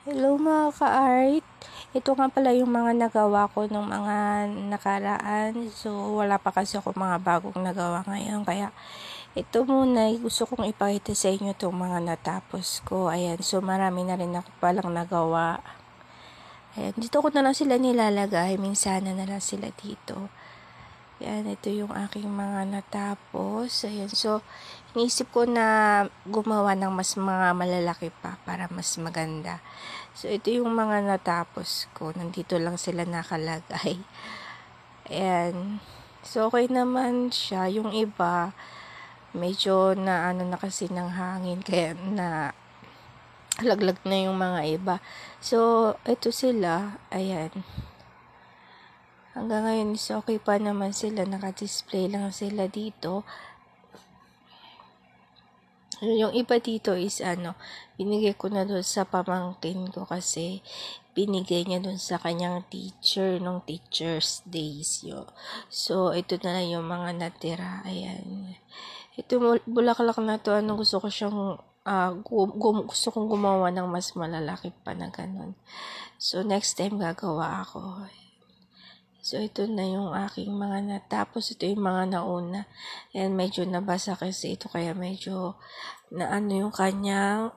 Hello mga ka-art. Ito nga pala yung mga nagawa ko ng mga nakaraan. So, wala pa kasi ako mga bagong nagawa ngayon. Kaya, ito muna, gusto kong ipakita sa inyo itong mga natapos ko. Ayan, so marami na rin ako palang nagawa. Ayan, dito ko na lang sila nilalagay. Minsan na lang sila dito. Ayan, ito yung aking mga natapos. Ayan, so, iniisip ko na gumawa ng mas mga malalaki pa para mas maganda. So, ito yung mga natapos ko. Nandito lang sila nakalagay. Ayan. So, okay naman siya. Yung iba, medyo na ano na kasi ng hangin. Kaya na laglag na yung mga iba. So, ito sila. Ayan. Hanggang ngayon is okay pa naman sila. Naka-display lang sila dito. Yung iba dito is binigay ko na doon sa pamangkin ko kasi binigay niya doon sa kanyang teacher nung Teacher's Days yun. So, ito na lang yung mga natira. Ayan. Ito bulaklak na to. Gusto ko siyang gusto kong gumawa ng mas malalaki pa na ganun. So, next time gagawa ako. So, ito na yung aking mga natapos. Ito yung mga nauna. And medyo nabasa kasi ito. Kaya medyo na yung kanyang